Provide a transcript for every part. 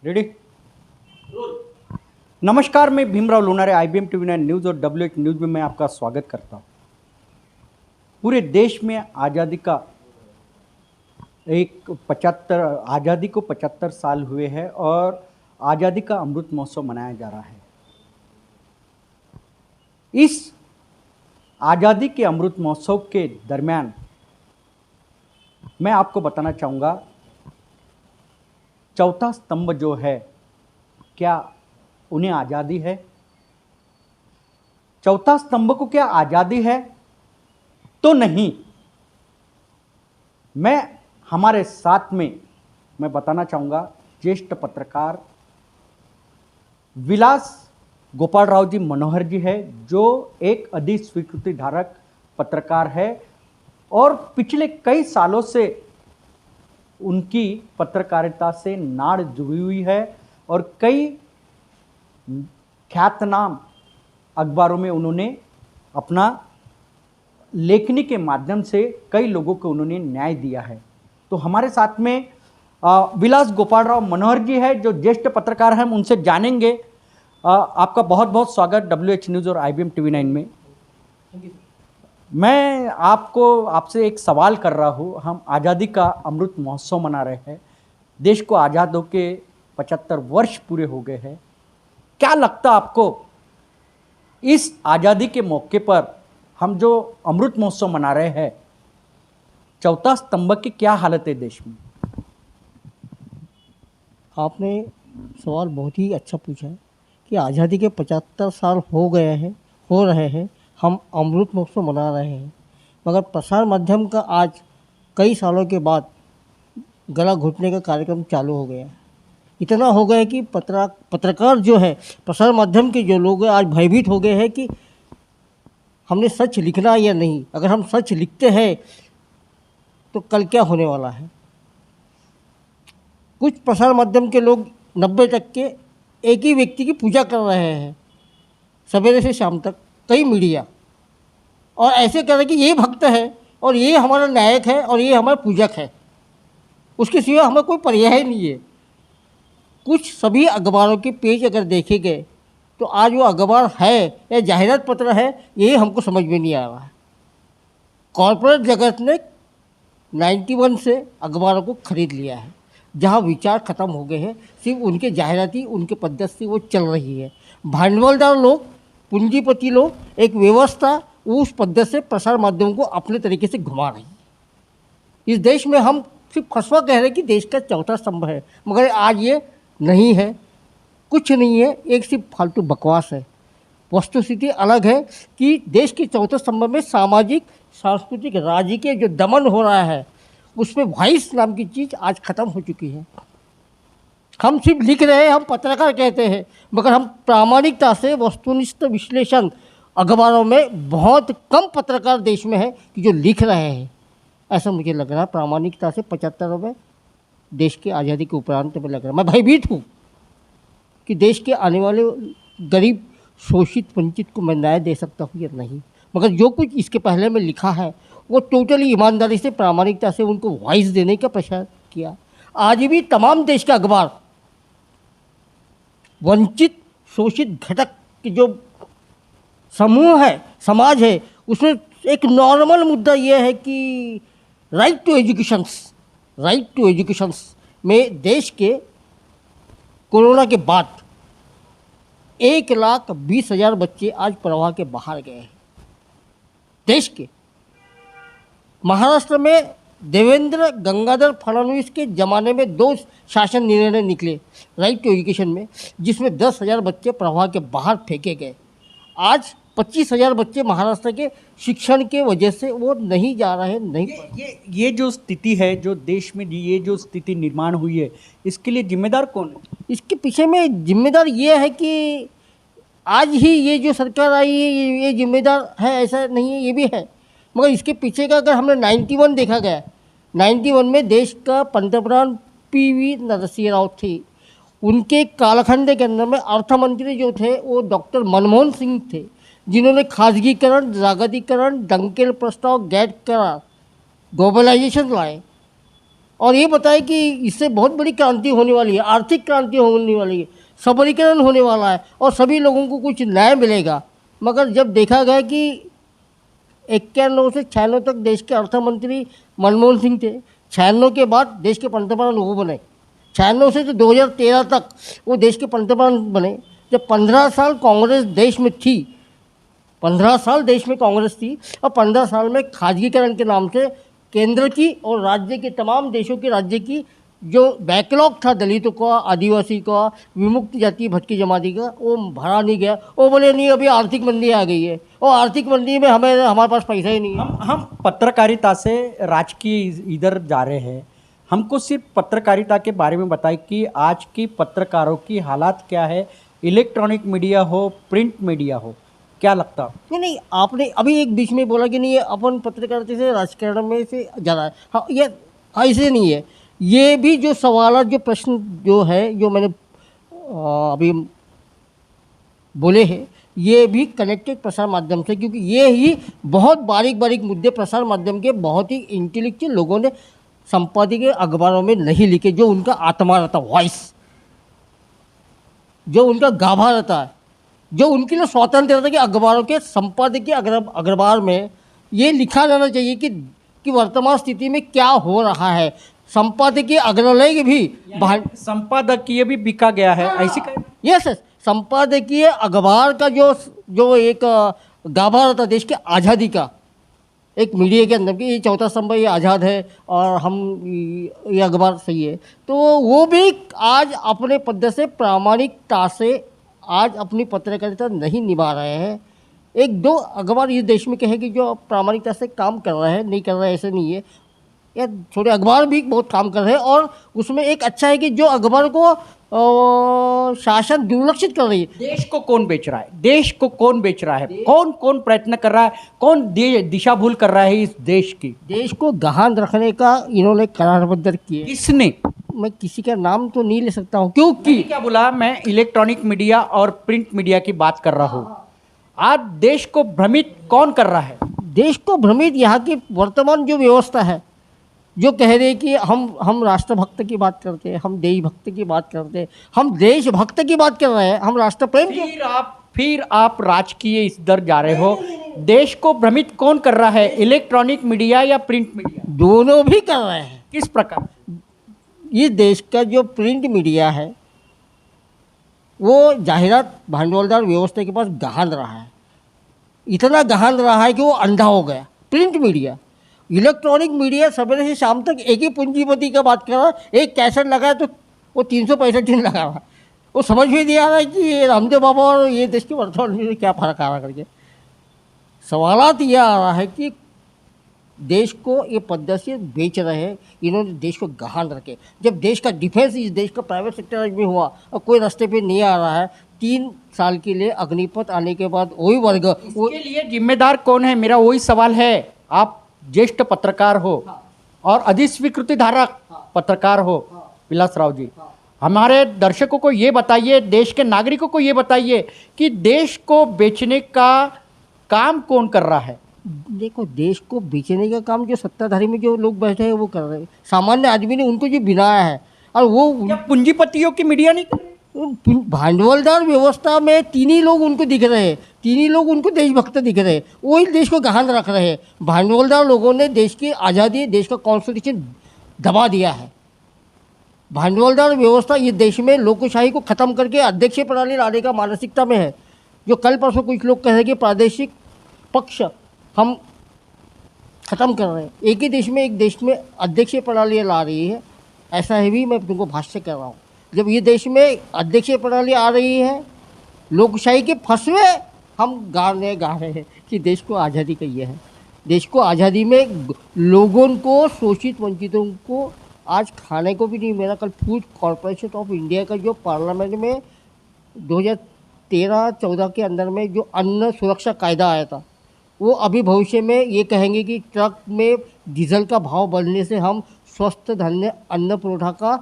Ready. नमस्कार, मैं Bhimrao Lonare, IBM TV9 news और WH न्यूज़ में मैं आपका स्वागत करता हूँ। पूरे देश में आज़ादी को 75 साल हुए हैं और आज़ादी का अमृत महोत्सव मनाया जा रहा है। इस आज़ादी के अमृत महोत्सव के दरमियान मैं आपको बताना चाहूँगा, चौथा स्तंभ जो है, क्या उन्हें आज़ादी है? चौथा स्तंभ को क्या आज़ादी है? तो नहीं। हमारे साथ में मैं बताना चाहूँगा, ज्येष्ठ पत्रकार विलास गोपाल राव जी मनोहर जी है, जो एक अधिस्वीकृति धारक पत्रकार है और पिछले कई सालों से उनकी पत्रकारिता से नाड़ जुड़ी हुई है और कई ख्यातनाम अखबारों में उन्होंने अपना लेखनी के माध्यम से कई लोगों को उन्होंने न्याय दिया है। तो हमारे साथ में विलास गोपाल राव मनोहर जी है, जो ज्येष्ठ पत्रकार हैं। हम उनसे जानेंगे। आपका बहुत बहुत स्वागत WH न्यूज़ और IBM TV9 में। मैं आपसे एक सवाल कर रहा हूँ। हम आज़ादी का अमृत महोत्सव मना रहे हैं, देश को आज़ाद होके 75 वर्ष पूरे हो गए हैं। क्या लगता आपको, इस आज़ादी के मौके पर हम जो अमृत महोत्सव मना रहे हैं, चौथा स्तंभ की क्या हालत है देश में? आपने सवाल बहुत ही अच्छा पूछा है कि आज़ादी के 75 साल हो रहे हैं, हम अमृत महोत्सव मना रहे हैं, मगर प्रसार माध्यम का आज कई सालों के बाद गला घुटने का कार्यक्रम चालू हो गया है। इतना हो गया है कि पत्रकार जो है, प्रसार माध्यम के जो लोग हैं, आज भयभीत हो गए हैं कि हमने सच लिखना या नहीं। अगर हम सच लिखते हैं तो कल क्या होने वाला है। कुछ प्रसार माध्यम के लोग 90% एक ही व्यक्ति की पूजा कर रहे हैं सवेरे से शाम तक, कई मीडिया, और ऐसे कह रहे हैं कि ये भक्त है और ये हमारा नायक है और ये हमारा पूजक है, उसके सिवा हमें कोई पर्याय नहीं है। कुछ सभी अखबारों के पेज अगर देखे गए तो आज वो अखबार है या जाहिरात पत्र है, ये हमको समझ में नहीं आ रहा है। कॉरपोरेट जगत ने 91 से अखबारों को खरीद लिया है, जहाँ विचार ख़त्म हो गए हैं, सिर्फ उनके जाहिराती, उनके पद्धति से वो चल रही है। भांडवलदार लोग, पूंजीपति लोग एक व्यवस्था उस पद्धति से प्रसार माध्यमों को अपने तरीके से घुमा रही है। इस देश में हम सिर्फ फसवा कह रहे हैं कि देश का चौथा स्तंभ है, मगर आज ये नहीं है, कुछ नहीं है, एक सिर्फ फालतू बकवास है। वस्तुस्थिति अलग है कि देश के चौथे स्तंभ में सामाजिक, सांस्कृतिक, राजकीय जो दमन हो रहा है, उसमें वॉइस नाम की चीज़ आज ख़त्म हो चुकी है। हम सिर्फ लिख रहे हैं, हम पत्रकार कहते हैं, मगर हम प्रामाणिकता से वस्तुनिष्ठ विश्लेषण अखबारों में बहुत कम पत्रकार देश में है कि जो लिख रहे हैं। ऐसा मुझे लग रहा है प्रामाणिकता से 75 में देश की आज़ादी के उपरांत में लग रहा है। मैं भयभीत हूँ कि देश के आने वाले गरीब, शोषित, वंचित को मैं न्याय दे सकता हूँ या नहीं। मगर जो कुछ इसके पहले में लिखा है वो टोटली ईमानदारी से, प्रामाणिकता से उनको वॉइस देने का प्रयास किया। आज भी तमाम देश का अखबार वंचित, शोषित घटक के जो समूह है, समाज है, उसमें एक नॉर्मल मुद्दा यह है कि राइट टू एजुकेशंस में देश के कोरोना के बाद 1,20,000 बच्चे आज प्रवाह के बाहर गए हैं। देश के महाराष्ट्र में देवेंद्र गंगाधर फडणवीस के ज़माने में 2 शासन निर्णय निकले राइट टू एजुकेशन में, जिसमें 10,000 बच्चे प्रवाह के बाहर फेंके गए। आज 25,000 बच्चे महाराष्ट्र के शिक्षण के वजह से वो नहीं जा रहे, नहीं। ये जो स्थिति है, जो देश में ये जो स्थिति निर्माण हुई है, इसके लिए जिम्मेदार कौन है? इसके पीछे में जिम्मेदार ये है कि आज ही ये जो सरकार आई है, ये जिम्मेदार है, ऐसा नहीं है, ये भी है। मगर इसके पीछे का अगर हमने 91 देखा गया, 91 में देश का पंतप्रधान PV नरसिंह राव थे। उनके कालखंड के अंदर में अर्थमंत्री जो थे वो डॉक्टर मनमोहन सिंह थे, जिन्होंने खाजगीकरण, जागतिकीकरण, डंकेल प्रस्ताव, गैट करार, ग्लोबलाइजेशन लाए और ये बताएं कि इससे बहुत बड़ी क्रांति होने वाली है, आर्थिक क्रांति होने वाली है, सबलीकरण होने वाला है और सभी लोगों को कुछ न्याय मिलेगा। मगर जब देखा गया कि 91 से 96 तक देश के अर्थ मंत्री मनमोहन सिंह थे, 96 के बाद देश के पंतप्रधान वो बने, 96 से तो 2013 तक वो देश के पंतप्रधान बने। जब 15 साल कांग्रेस देश में थी, 15 साल देश में कांग्रेस थी और 15 साल में खाजगीकरण के नाम से केंद्र की और राज्य के तमाम देशों के राज्य की जो बैकलॉग था दलितों का, आदिवासी का, विमुक्त जाति भटकी जमाती का, वो भरा नहीं गया। वो बोले नहीं अभी आर्थिक मंदी आ गई है और आर्थिक मंदी में हमारे पास पैसा ही नहीं है। हम पत्रकारिता से राजकीय इधर जा रहे हैं। हमको सिर्फ पत्रकारिता के बारे में बताएं कि आज की पत्रकारों की हालात क्या है, इलेक्ट्रॉनिक मीडिया हो, प्रिंट मीडिया हो, क्या लगता है? नहीं, आपने अभी एक बीच में बोला कि नहीं ये अपन पत्रकारिता से राजकारण में से जा रहा है। हाँ, ये ऐसे नहीं है। ये भी जो सवाल जो प्रश्न जो है जो मैंने अभी बोले हैं, ये भी कनेक्टेड प्रसार माध्यम से, क्योंकि ये ही बहुत बारीक बारीक मुद्दे प्रसार माध्यम के बहुत ही इंटेलेक्चुअल लोगों ने संपादकीय अखबारों में नहीं लिखे, जो उनका आत्मा रहता, वॉइस, जो उनका गाभा रहता है, जो उनके लिए स्वतंत्र रहता है कि अखबारों के संपादकीय अखबार में ये लिखा जाना चाहिए कि वर्तमान स्थिति में क्या हो रहा है। संपादकीय अग्रलेख भी संपादकीय भी बिका गया है, ऐसी यस, संपादकीय अखबार का जो एक गाभा रहता देश के आज़ादी का, एक मीडिया के अंदर कि ये चौथा स्तंभ ये आज़ाद है और हम ये अखबार सही है, तो वो भी आज अपने पद से प्रामाणिकता से आज अपनी पत्रकारिता नहीं निभा रहे हैं। एक दो अखबार इस देश में कहे कि जो प्रामाणिकता से काम कर रहे हैं, नहीं कर रहे ऐसे नहीं है, या थोड़े अखबार भी बहुत काम कर रहे हैं। और उसमें एक अच्छा है कि जो अखबार को शासन दुर्लक्षित कर रही है। देश को कौन बेच रहा है, देश को कौन बेच रहा है, कौन कौन प्रयत्न कर रहा है, कौन दिशा भूल कर रहा है इस देश की? देश को गहान रखने का इन्होंने करारबद्ध किया। किसने? मैं किसी का नाम तो नहीं ले सकता हूँ, क्योंकि क्या बोला, मैं इलेक्ट्रॉनिक मीडिया और प्रिंट मीडिया की बात कर रहा हूँ। आज देश को भ्रमित कौन कर रहा है? देश को भ्रमित यहाँ की वर्तमान जो व्यवस्था है, जो कह रहे कि हम राष्ट्रभक्त की बात करते हैं, हम देशभक्त की बात करते हैं, हम देशभक्त की बात कर रहे हैं, हम राष्ट्र प्रेम की। फिर आप राजकीय इस दर जा रहे हो। देश को भ्रमित कौन कर रहा है, इलेक्ट्रॉनिक मीडिया या प्रिंट मीडिया? दोनों भी कर रहे हैं। किस प्रकार? ये देश का जो प्रिंट मीडिया है वो जाहिरात भांडवलदार व्यवस्था के पास गहान रहा है, इतना गहान रहा है कि वो अंधा हो गया। प्रिंट मीडिया, इलेक्ट्रॉनिक मीडिया सवेरे से शाम तक एक ही पूंजीपति का बात कर रहा है, एक कैसेट लगाया तो वो 365 दिन लगा रहा है। वो समझ में नहीं आ रहा है कि ये रामदेव बाबा और ये देश के वर्तमान में क्या फर्क आ रहा करके। सवालात ये आ रहा है कि देश को ये पद्धति से बेच रहे हैं, इन्होंने देश को गहान रखे। जब देश का डिफेंस इस देश का प्राइवेट सेक्टर में हुआ और कोई रास्ते पे नहीं आ रहा है, 3 साल के लिए अग्निपथ आने के बाद वही वर्ग, उसके लिए जिम्मेदार कौन है? मेरा वही सवाल है। आप ज्येष्ठ पत्रकार हो और अधिस्वीकृति धारक पत्रकार हो विलासराव जी, हमारे दर्शकों को ये बताइए, देश के नागरिकों को ये बताइए कि देश को बेचने का काम कौन कर रहा है? देखो, देश को बेचने का काम जो सत्ताधारी में जो लोग बैठे हैं वो कर रहे हैं। सामान्य आदमी ने उनको जो बिनाया है, और वो क्या पूंजीपतियों की मीडिया नहीं कर रही? भांडवलदार व्यवस्था में 3 ही लोग उनको दिख रहे हैं, 3 ही लोग उनको देशभक्त दिख रहे हैं, वही देश को गहान रख रहे हैं। भांडवलदार लोगों ने देश की आज़ादी, देश का कॉन्स्टिट्यूशन दबा दिया है। भांडवलदार व्यवस्था ये देश में लोकशाही को ख़त्म करके अध्यक्ष प्रणाली लाने का मानसिकता में है। जो कल परसों कुछ लोग कह रहे हैं कि प्रादेशिक पक्ष हम ख़त्म कर रहे हैं, एक ही देश में, एक देश में अध्यक्ष प्रणाली ला रही है, ऐसा है भी मैं तुमको भाष्य कर रहा हूँ। जब ये देश में अध्यक्षीय प्रणाली आ रही है, लोकशाही के फंसवे हम गा रहे हैं कि देश को आज़ादी का ये है। देश को आज़ादी में लोगों को, शोषित वंचितों को आज खाने को भी नहीं मिला। कल फूड कॉरपोरेशन ऑफ इंडिया का जो पार्लियामेंट में 2013-14 के अंदर में जो अन्न सुरक्षा कायदा आया था, वो अभी भविष्य में ये कहेंगे कि ट्रक में डीजल का भाव बढ़ने से हम स्वस्थ धान्य अन्न पुरवठा का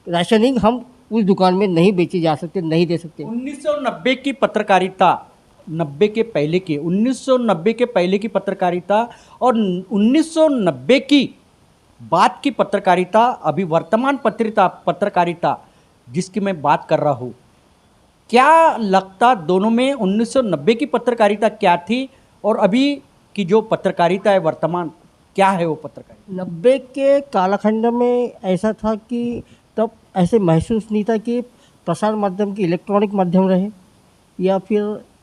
राशनिंग हम उस दुकान में नहीं बेचे जा सकते, नहीं दे सकते। 1990 की पत्रकारिता, 1990 के पहले की पत्रकारिता और 1990 की बात की पत्रकारिता, अभी वर्तमान पत्रिका पत्रकारिता जिसकी मैं बात कर रहा हूँ, क्या लगता दोनों में 1990 की पत्रकारिता क्या थी और अभी की जो पत्रकारिता है वर्तमान, क्या है वो पत्रकारिता? 90 के कालखंड में ऐसा था कि तब ऐसे महसूस नहीं था कि प्रसार माध्यम की इलेक्ट्रॉनिक माध्यम रहे या फिर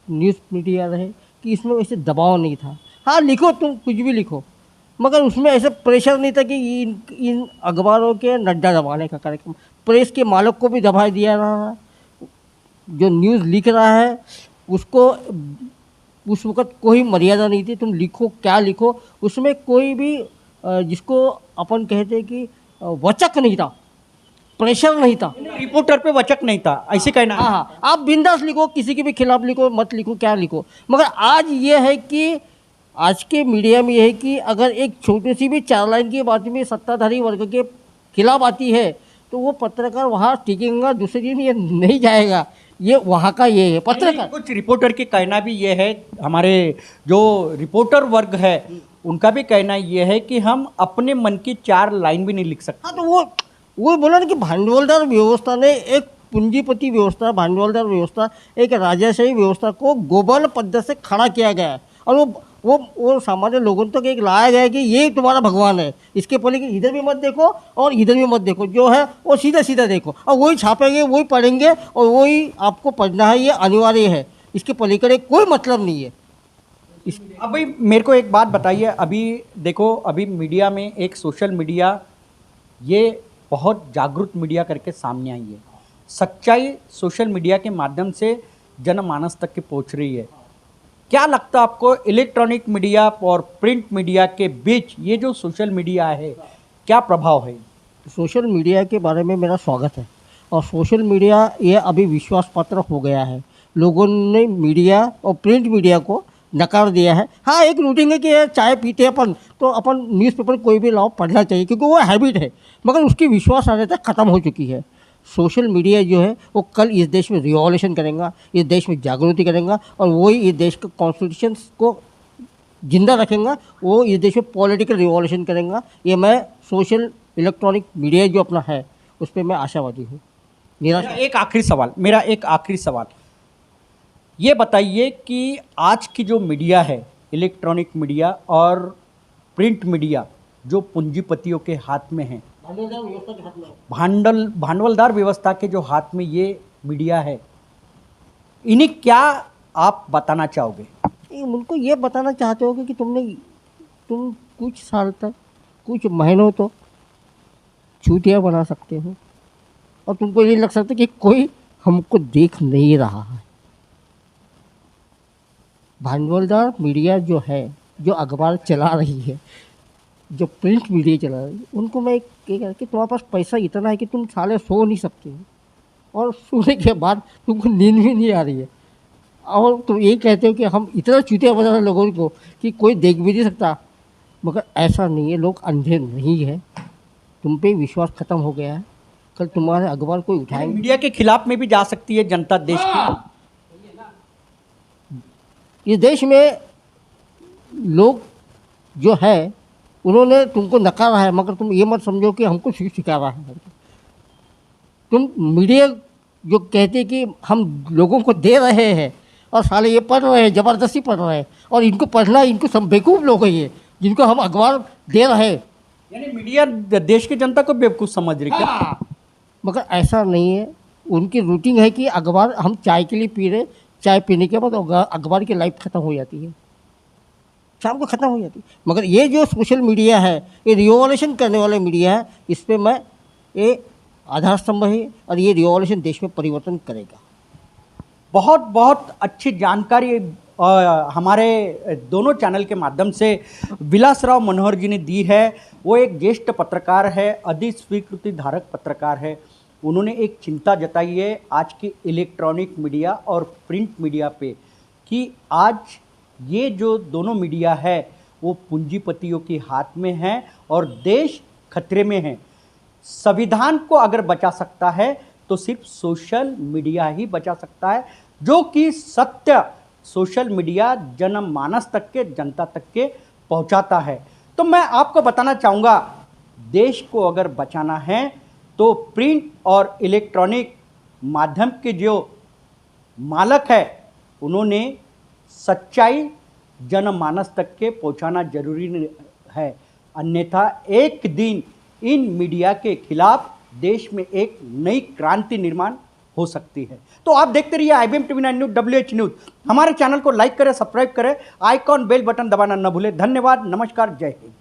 न्यूज़ मीडिया रहे, कि इसमें वैसे दबाव नहीं था। हाँ, लिखो, तुम कुछ भी लिखो, मगर उसमें ऐसा प्रेशर नहीं था कि इन अखबारों के नड्डा दबाने का कार्यक्रम। प्रेस के मालिक को भी दबा दिया रहा, जो न्यूज़ लिख रहा है उसको उस वक़्त कोई मर्यादा नहीं थी, तुम लिखो क्या लिखो, उसमें कोई भी जिसको अपन कहते हैं कि वचक नहीं था, प्रेशर नहीं था। रिपोर्टर पे वचक नहीं था, ऐसे कहना है। हाँ हाँ, आप बिंदास लिखो, किसी के भी खिलाफ लिखो, मत लिखो, क्या लिखो। मगर आज ये है कि आज के मीडिया में ये है कि अगर एक छोटी सी भी 4 लाइन की बात में सत्ताधारी वर्ग के खिलाफ आती है तो वो पत्रकार वहाँ टिकेगा, दूसरे दिन ये नहीं जाएगा। ये वहाँ का ये है पत्रकार। कुछ रिपोर्टर के कहना भी ये है, हमारे जो रिपोर्टर वर्ग है उनका भी कहना ये है कि हम अपने मन की 4 लाइन भी नहीं लिख सकते। हाँ, तो वो बोला ना कि भांडवलदार व्यवस्था ने एक पूंजीपति व्यवस्था, भांडवलदार व्यवस्था, एक राजाशाही व्यवस्था को गोबल पद्धति से खड़ा किया गया है और वो सामान्य लोगों तक एक लाया गया है कि ये तुम्हारा भगवान है, इसके पहले कि इधर भी मत देखो और इधर भी मत देखो, जो है वो सीधा सीधा देखो और वही छापेंगे, वही पढ़ेंगे और वही आपको पढ़ना है, ये अनिवार्य है, इसके पलीकडे कोई मतलब नहीं है। अभी मेरे को एक बात बताइए, अभी देखो, अभी मीडिया में एक सोशल मीडिया ये बहुत जागरूक मीडिया करके सामने आई है। सच्चाई सोशल मीडिया के माध्यम से जनमानस तक की पहुंच रही है। क्या लगता है आपको इलेक्ट्रॉनिक मीडिया और प्रिंट मीडिया के बीच ये जो सोशल मीडिया है क्या प्रभाव है? सोशल मीडिया के बारे में मेरा स्वागत है और सोशल मीडिया ये अभी विश्वास पात्र हो गया है। लोगों ने मीडिया और प्रिंट मीडिया को नकार दिया है। हाँ, एक रूटीन है कि यार चाय पीते हैं अपन तो अपन न्यूज़पेपर कोई भी लाओ पढ़ना चाहिए क्योंकि वो हैबिट है, मगर उसकी विश्वास आने तक ख़त्म हो चुकी है। सोशल मीडिया जो है वो कल इस देश में रिवॉल्यूशन करेगा, इस देश में जागृति करेगा और वही इस देश के कॉन्स्टिट्यूशन को जिंदा रखेगा, वो इस देश में पॉलिटिकल रिवॉल्यूशन करेगा। ये मैं सोशल इलेक्ट्रॉनिक मीडिया जो अपना है उस पर मैं आशावादी हूँ। मेरा एक आखिरी सवाल ये बताइए कि आज की जो मीडिया है, इलेक्ट्रॉनिक मीडिया और प्रिंट मीडिया जो पूंजीपतियों के हाथ में है, भांडवलदार व्यवस्था के जो हाथ में ये मीडिया है, इन्हें क्या आप बताना चाहोगे? उनको ये बताना चाहते हो कि तुम कुछ साल तक, कुछ महीनों तो चूतिया बना सकते हो और तुमको ये लग सकता है कि कोई हमको देख नहीं रहा है। भांडवलदार मीडिया जो है, जो अखबार चला रही है, जो प्रिंट मीडिया चला रही है, उनको मैं ये कह कि तुम्हारे पास पैसा इतना है कि तुम साले सो नहीं सकते हो और सोने के बाद तुमको नींद भी नहीं आ रही है और तुम ये कहते हो कि हम इतना चूतिया बना रहे लोगों को कि कोई देख भी नहीं सकता। मगर ऐसा नहीं है, लोग अंधे नहीं है, तुम पे विश्वास खत्म हो गया है। कल तुम्हारे अखबार कोई उठाएंगे, मीडिया के खिलाफ में भी जा सकती है जनता देश की। इस देश में लोग जो है उन्होंने तुमको नकारा है, मगर तुम ये मत समझो कि हमको सिखा रहा है। तुम मीडिया जो कहते कि हम लोगों को दे रहे हैं और साले ये पढ़ रहे हैं, ज़बरदस्ती पढ़ रहे हैं और इनको पढ़ना, इनको सब बेवकूफ़ लोग हैं ये जिनको हम अखबार दे रहे हैं। यानी मीडिया देश की जनता को बेवकूफ़ समझ रही है। हाँ, मगर ऐसा नहीं है। उनकी रूटीन है कि अखबार हम चाय के लिए पी रहे, चाय पीने के बाद अखबार की लाइफ ख़त्म हो जाती है, शाम को ख़त्म हो जाती है। मगर ये जो सोशल मीडिया है, ये रिवॉल्यूशन करने वाला मीडिया है, इस पर मैं ये आधार स्तंभ है और ये रिवॉल्यूशन देश में परिवर्तन करेगा। बहुत बहुत अच्छी जानकारी हमारे दोनों चैनल के माध्यम से विलासराव मनोहर जी ने दी है। वो एक ज्येष्ठ पत्रकार है, अधिस्वीकृति धारक पत्रकार है। उन्होंने एक चिंता जताई है आज की इलेक्ट्रॉनिक मीडिया और प्रिंट मीडिया पे कि आज ये जो दोनों मीडिया है वो पूंजीपतियों के हाथ में है और देश खतरे में है। संविधान को अगर बचा सकता है तो सिर्फ सोशल मीडिया ही बचा सकता है, जो कि सत्य सोशल मीडिया जनमानस तक के, जनता तक के पहुंचाता है। तो मैं आपको बताना चाहूँगा देश को अगर बचाना है तो प्रिंट और इलेक्ट्रॉनिक माध्यम के जो मालक है उन्होंने सच्चाई जनमानस तक के पहुंचाना जरूरी है, अन्यथा एक दिन इन मीडिया के खिलाफ देश में एक नई क्रांति निर्माण हो सकती है। तो आप देखते रहिए IBM TV 9 news, WH news. हमारे चैनल को लाइक करें, सब्सक्राइब करें, आइकॉन बेल बटन दबाना न भूलें। धन्यवाद, नमस्कार, जय हिंद।